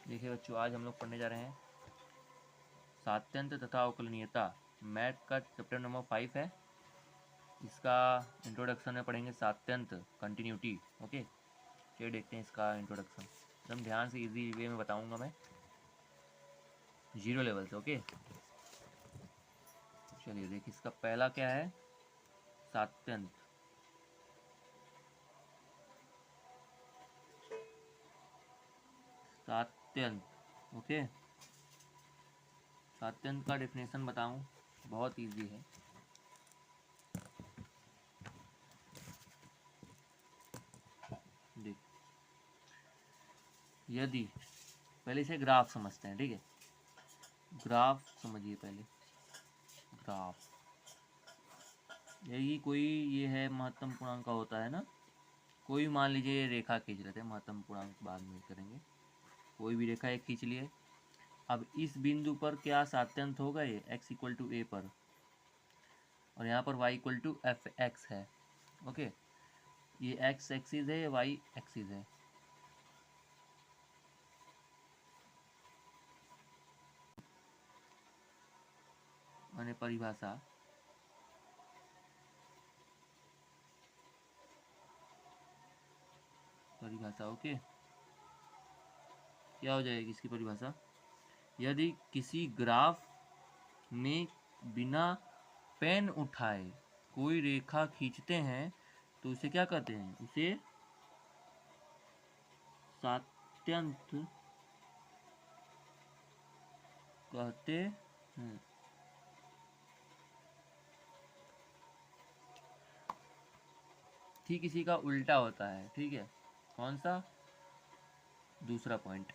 देखिए बच्चों, आज हम लोग पढ़ने जा रहे हैं सात्यंत तथा अवकलनीयता। मैथ का चैप्टर नंबर 5 है। इसका इंट्रोडक्शन में पढ़ेंगे सात्यंत, कंटिन्यूटी। ओके, चलिए देखते हैं इसका इंट्रोडक्शन। एकदम ध्यान से इजी वे में बताऊंगा मैं, 0 लेवल से। ओके, चलिए देखिए इसका पहला क्या है, सात्यंत। सात्यंत, ओके, सात्यंत का डेफिनेशन बताऊं, बहुत इजी है। देख, यदि पहले इसे ग्राफ समझते हैं, ठीक है। ग्राफ समझिए पहले। ग्राफ, यही कोई ये है महत्तम पूर्णांक का होता है ना। कोई मान लीजिए रेखा खींच रहे थे, महत्तम पूर्णांक बाद में करेंगे। कोई भी रेखा एक खींच लिए। अब इस बिंदु पर क्या सात्यंत होगा, ये x इक्वल टू ए पर, और यहाँ पर y equal to F X है। ओके, ये x एक्सिस है, ये y एक्सिस है। मैंने परिभाषा ओके, क्या हो जाएगी इसकी परिभाषा। यदि किसी ग्राफ में बिना पेन उठाए कोई रेखा खींचते हैं तो उसे क्या कहते हैं, उसे सात्यंत कहते हैं। ठीक इसी का उल्टा होता है, ठीक है। कौन सा, दूसरा पॉइंट,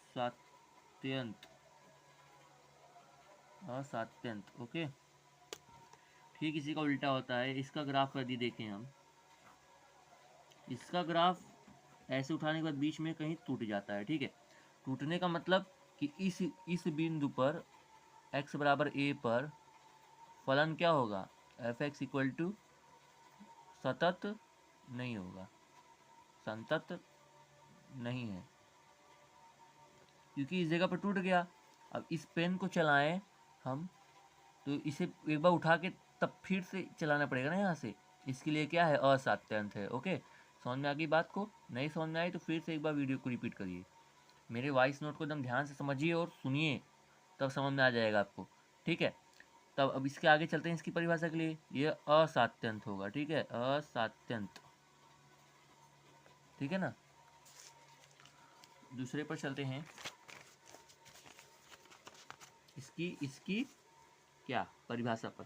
असात्यंत। असात्यंत, ओके, ठीक इसी का उल्टा होता है। इसका ग्राफ यदि देखें हम, इसका ग्राफ ऐसे उठाने के बाद बीच में कहीं टूट जाता है, ठीक है। टूटने का मतलब कि इस बिंदु पर x बराबर a पर फलन क्या होगा, एफ एक्स इक्वल टू सतत नहीं होगा, संतत नहीं है, क्योंकि इस जगह पर टूट गया। अब इस पेन को चलाएं हम, तो इसे एक बार उठा के तब फिर से चलाना पड़ेगा ना यहाँ से। इसके लिए क्या है, असात्यंत है। ओके, समझ में आ गई बात को। नहीं समझ में आई तो फिर से एक बार वीडियो को रिपीट करिए, मेरे वॉइस नोट को एकदम ध्यान से समझिए और सुनिए, तब समझ में आ जाएगा आपको, ठीक है। तब अब इसके आगे चलते हैं इसकी परिभाषा के लिए। ये असात्यंत होगा, ठीक है, असात्यंत, ठीक है ना। दूसरे पर चलते हैं। इसकी इसकी क्या परिभाषा पर,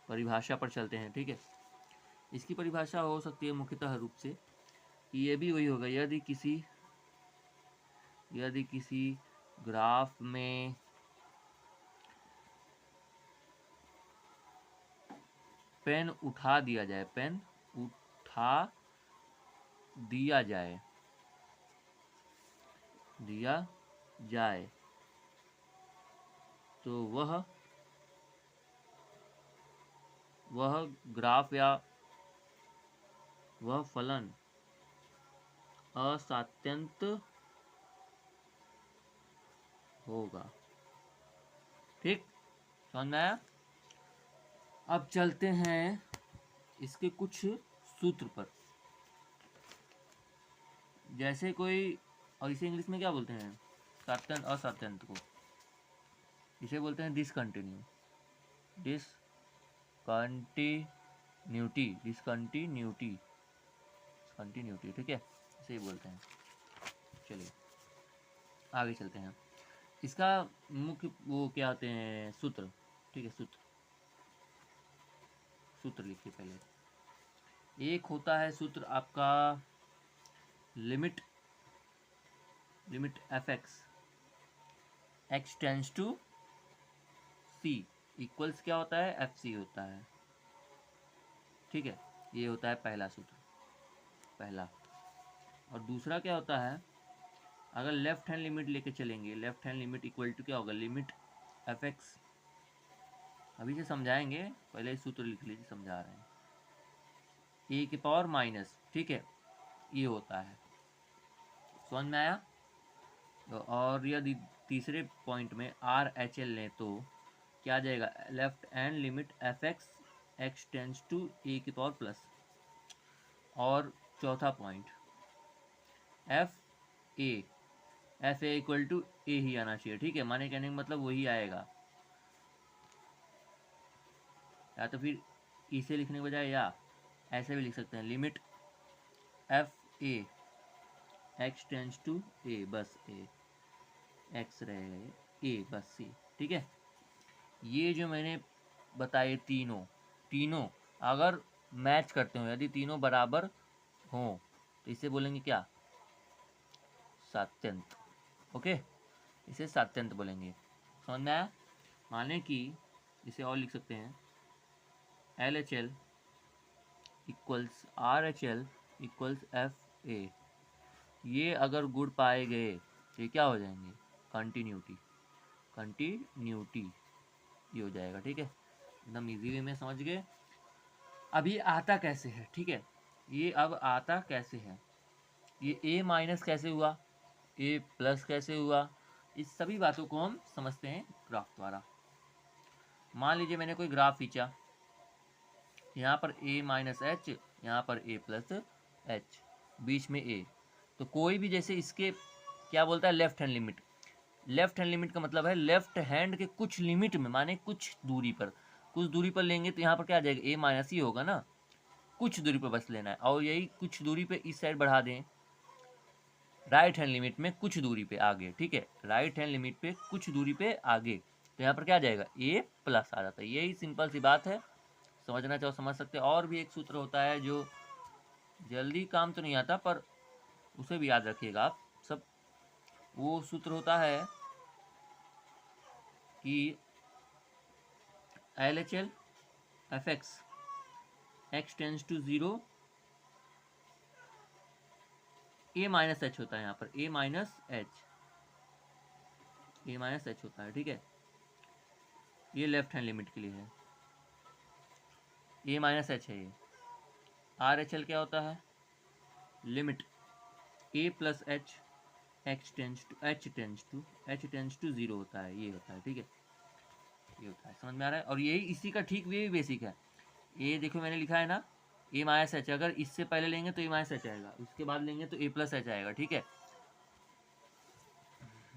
परिभाषा पर चलते हैं, ठीक है। इसकी परिभाषा हो सकती है मुख्यतः रूप से कि ये भी वही होगा, यदि किसी ग्राफ में पेन उठा दिया जाए, पेन उठा दिया जाए तो वह ग्राफ या वह फलन असात्यंत होगा, ठीक, समझ में आया। अब चलते हैं इसके कुछ सूत्र पर। जैसे कोई, और इसे इंग्लिश में क्या बोलते हैं, सात्यंत असात्यंत को, इसे बोलते हैं डिसकंटिन्यूटी, कंटिन्यूटी, ठीक है, इसे ही बोलते हैं। चलिए आगे चलते हैं। इसका मुख्य वो क्या होते हैं, सूत्र, ठीक है। सूत्र लिखिए पहले। एक होता है सूत्र आपका limit F X tends to C equals क्या होता है, एफ सी होता है, ठीक है। ये होता है पहला सूत्र, पहला। और दूसरा क्या होता है, अगर लेफ्ट हैंड लिमिट लेके चलेंगे, left hand limit equal to क्या होगा, लिमिट एफ एक्स। अभी से समझाएंगे, पहले सूत्र लिख लीजिए, समझा रहे हैं। ए की पावर माइनस, ठीक है, ये होता है। समझ में आया? तो और यदि तीसरे पॉइंट में आर एच एल लें तो क्या आ जाएगा, left hand limit F x x tends to a की पावर प्लस। और चौथा point f a equal to a ही आना चाहिए, ठीक है। माने कहने का मतलब वही आएगा, या तो फिर इसे लिखने के बजाय या ऐसे भी लिख सकते हैं, limit f a x tends to a, बस ए एक्स रहे ए बस सी, ठीक है। ये जो मैंने बताए तीनों अगर मैच करते हो, यदि तीनों बराबर हों तो इसे बोलेंगे क्या, सात्यंत। ओके, इसे सात्यंत बोलेंगे। समझ में आया? माने कि इसे और लिख सकते हैं, L H L equals are H L equals F A. ये अगर गुण पाए गए तो ये क्या हो जाएंगे, कंटिन्यूटी ये हो जाएगा, ठीक है। एकदम इजी वे में समझ गए। अब ये आता कैसे है, ठीक है, ये अब आता कैसे है, ये ए माइनस कैसे हुआ, ए प्लस कैसे हुआ, इस सभी बातों को हम समझते हैं ग्राफ द्वारा। मान लीजिए मैंने कोई ग्राफ खींचा, यहाँ पर ए माइनस एच, यहाँ पर ए प्लस एच, बीच में ए, तो कोई भी जैसे इसके क्या बोलता है, left hand limit. Left hand limit का मतलब है लेफ्ट हैंड के कुछ लिमिट में, माने कुछ दूरी पर लेंगे तो यहाँ पर क्या आ जाएगा, ए माइनस ही होगा ना, कुछ दूरी पर बस लेना है। और यही कुछ दूरी पे इस साइड बढ़ा दें, राइट हैंड लिमिट में कुछ दूरी पे आगे, ठीक है, राइट हैंड लिमिट पे कुछ दूरी पे आगे, तो यहाँ पर क्या आ जाएगा, ए प्लस आ जाता है। यही सिंपल सी बात है, समझना चाहो समझ सकते हैं। और भी एक सूत्र होता है जो जल्दी काम तो नहीं आता, पर उसे भी याद रखिएगा आप सब। वो सूत्र होता है कि L H L F x x tends to zero, A minus H होता है, यहाँ पर ए माइनस एच होता है, ठीक है। ये लेफ्ट हैंड लिमिट के लिए है, ए माइनस एच है ये। आर एच एल क्या होता है, limit A plus H H tends to zero होता है, ये होता है, ठीक है, ये होता है। समझ में आ रहा है? और यही इसी का ठीक वे बेसिक है। ये देखो मैंने लिखा है ना, ए माइनस एच, अगर इससे पहले लेंगे तो ए माइनस एच आएगा, उसके बाद लेंगे तो ए प्लस एच आएगा, ठीक है।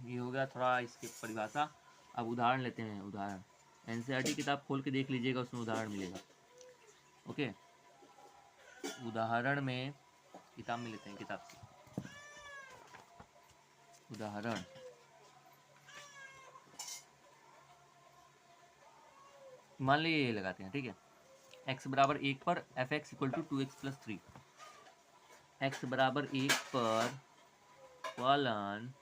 ये हो गया थोड़ा इसकी परिभाषा। अब उदाहरण लेते हैं, उदाहरण एनसीईआरटी किताब खोल के देख लीजिएगा, उसमें उदाहरण मिलेगा। ओके, उदाहरण में किताब में लेते हैं, किताब से उदाहरण। मान लीजिए ये लगाते हैं, ठीक है, x बराबर 1 पर F X equal to 2x plus 3, x बराबर 1 पर फलन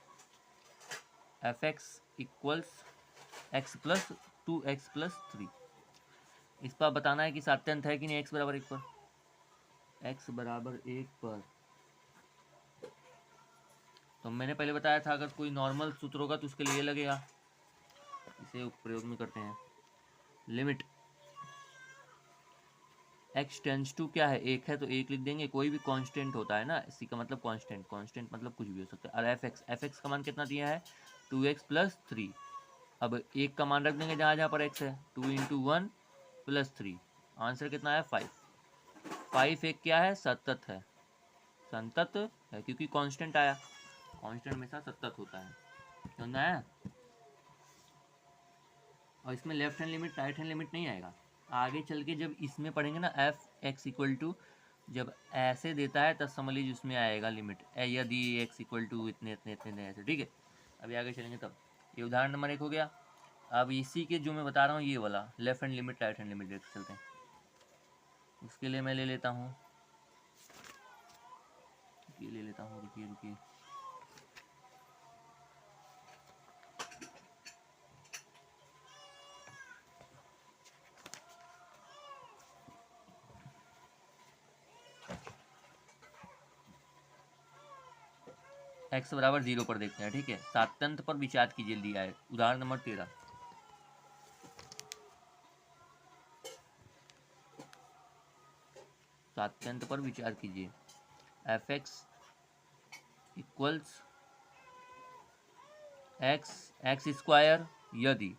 F X equals X plus 2x plus 3। इस पर बताना है कि सात्यंत है कि नहीं, x बराबर 1 पर, x बराबर 1 पर। तो मैंने पहले बताया था, अगर कोई नॉर्मल सूत्र होगा तो उसके लिए लगेगा, इसे प्रयोग में करते हैं। लिमिट x टेंस टू क्या है, 1 है तो 1 लिख देंगे, कोई भी कांस्टेंट होता है ना, इसी का मतलब कांस्टेंट मतलब कुछ भी हो सकता है। और एफ एक्स का मान कितना दिया है, 2x प्लस 3। अब 1 का मान रख देंगे जहाँ जहाँ पर x है, 2 इंटू 1 प्लस 3, आंसर कितना है 5। 5 एक क्या है, सतत है, संतत है, क्योंकि कांस्टेंट आया, कांस्टेंट हमेशा सतत होता है, समझना है। और इसमें left hand limit right hand limit नहीं आएगा, आगे चल के जब इसमें पढ़ेंगे ना, एफ एक्स इक्वल टू जब ऐसे देता है तब समझ लीजिए उसमें आएगा लिमिट, यदि एक्स इक्वल टू इतने इतने इतने ऐसे, ठीक है। अभी आगे चलेंगे तब। ये उदाहरण नंबर 1 हो गया। अब इसी के जो मैं बता रहा हूँ ये वाला left hand limit right hand limit देख चलते हैं। उसके लिए मैं ले लेता हूँ, ये ले लेता हूँ, रुकिए रुकिए, x बराबर 0 पर देखते हैं, ठीक है। सात्यंत पर विचार कीजिए, दिया है उदाहरण नंबर 13। सात्यंत पर विचार कीजिए। F X equals X square यदि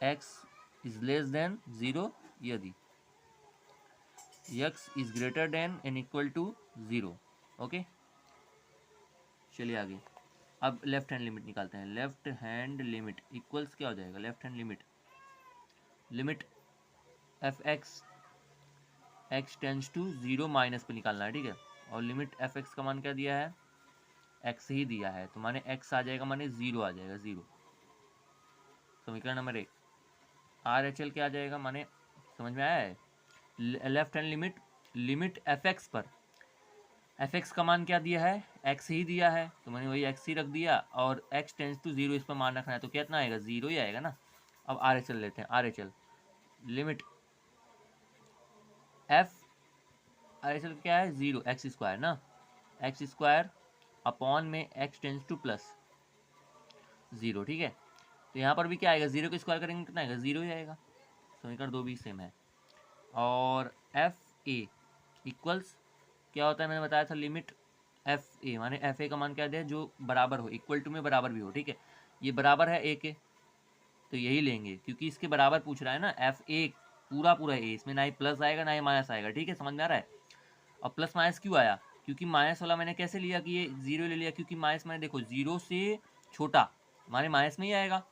x इज लेस देन 0, यदि x is greater than and equal to 0। Okay, चलिए आगे। अब लेफ्ट हैंड लिमिट निकालते हैं। लेफ्ट हैंड लिमिट इक्वल्स क्या हो जाएगा? Left hand limit F X tends to 0 minus पे निकालना है, ठीक है। और लिमिट एफ एक्स का मान क्या दिया है? एक्स ही दिया है, तो माने एक्स आ जाएगा, माने 0 आ जाएगा, 0। समीकरण नंबर 1। आर एच एल क्या आ जाएगा? माने समझ में आया है? Left hand limit F x पर एफ एक्स का मान क्या दिया है? एक्स ही दिया है, तो मैंने वही एक्स ही रख दिया, और एक्स टेंस टू 0 इस पर मान रखना है, तो कितना आएगा? 0 ही आएगा ना। अब आर एच एल लेते हैं। Are H L limit F R H L क्या है? 0 एक्स स्क्वायर ना, एक्स स्क्वायर अपॉन में एक्स टेंस टू प्लस 0, ठीक है। तो यहाँ पर भी क्या आएगा? 0 को स्क्वायर करेंगे कितना आएगा? 0 ही आएगा। समीकरण 2 भी सेम है। और एफ ए इक्वल्स क्या होता है? मैंने बताया था लिमिट एफ ए, माने एफ ए का मान क्या दे? जो बराबर हो, इक्वल टू में बराबर भी हो, ठीक है। ये बराबर है ए के, तो यही लेंगे, क्योंकि इसके बराबर पूछ रहा है ना। एफ ए पूरा पूरा ए, इसमें ना ही प्लस आएगा ना ही माइनस आएगा, ठीक है, समझ में आ रहा है। और प्लस माइनस क्यों आया? क्योंकि माइनस वाला मैंने कैसे लिया कि ये 0 ले लिया? क्योंकि माइनस मैंने देखो 0 से छोटा माने माइनस में ही आएगा,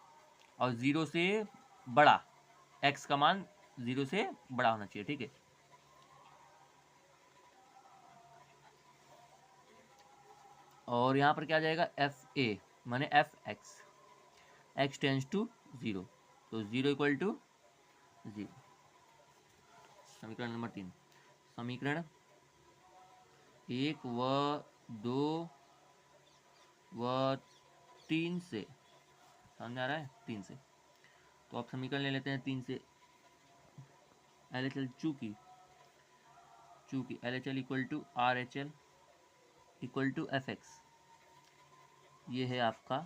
और 0 से बड़ा एक्स का मान 0 से बड़ा होना चाहिए, ठीक है। और यहाँ पर क्या आ जाएगा? एफ ए माने F x, x tends to 0, तो 0 इक्वल टू 0। समीकरण नंबर 3। समीकरण 1 व 2 व 3 से समझ आ रहा है? 3 से तो आप समीकरण ले लेते हैं 3 से। एल एच एल चूंकि L H L equal to R H L equal to F X, ये है आपका,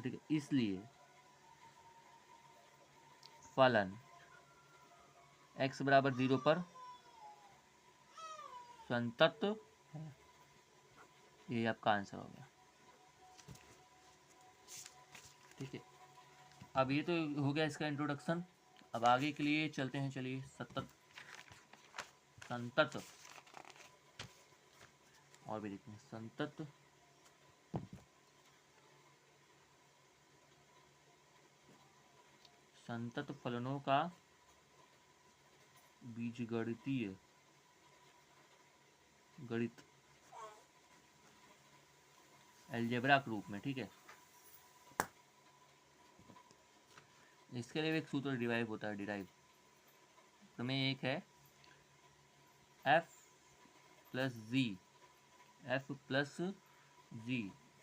ठीक है। इसलिए फलन x बराबर 0 पर संतत है। ये आपका आंसर हो गया, ठीक है। अब ये तो हो गया इसका इंट्रोडक्शन। अब आगे के लिए चलते हैं। चलिए संतत और भी देखते हैं। संतत फलनों का बीजगणितीय गणित अलजेब्रा के रूप में, ठीक है। इसके लिए एक सूत्र डिराइव होता है। प्रमेय एक है f plus g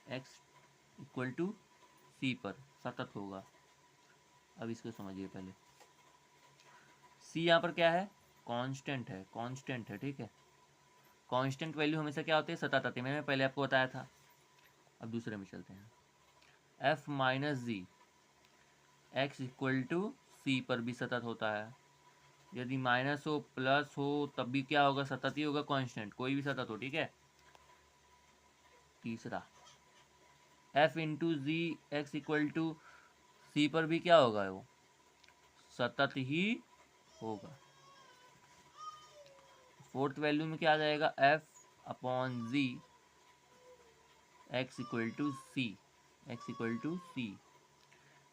x equal to c पर सतत होगा। अब इसको समझिए पहले। सी यहाँ पर क्या है? कांस्टेंट है, ठीक है। कांस्टेंट वैल्यू हमेशा क्या होती है? सतत आती है, मैंने पहले आपको बताया था। अब दूसरे में चलते हैं। F minus g x equal to c पर भी सतत होता है। यदि माइनस हो प्लस हो तब भी क्या होगा? सतत ही होगा, कांस्टेंट, कोई भी सतत हो, ठीक है। तीसरा f into g x equal to c पर भी क्या होगा? वो सतत ही होगा। फोर्थ वैल्यू में क्या आ जाएगा? F upon g x equal to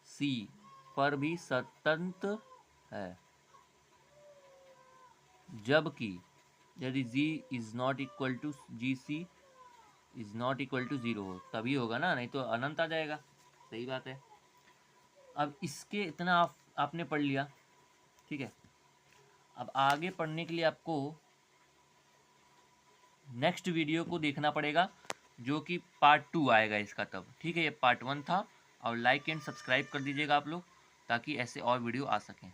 c पर भी सतत है, जबकि यदि g is not equal to GC is not equal to 0 हो, तभी होगा ना, नहीं तो अनंत आ जाएगा। सही बात है। अब इसके इतना आपने पढ़ लिया, ठीक है। अब आगे पढ़ने के लिए आपको नेक्स्ट वीडियो को देखना पड़ेगा, जो कि पार्ट 2 आएगा इसका तब, ठीक है। ये पार्ट 1 था। और लाइक एंड सब्सक्राइब कर दीजिएगा आप लोग, ताकि ऐसे और वीडियो आ सकें।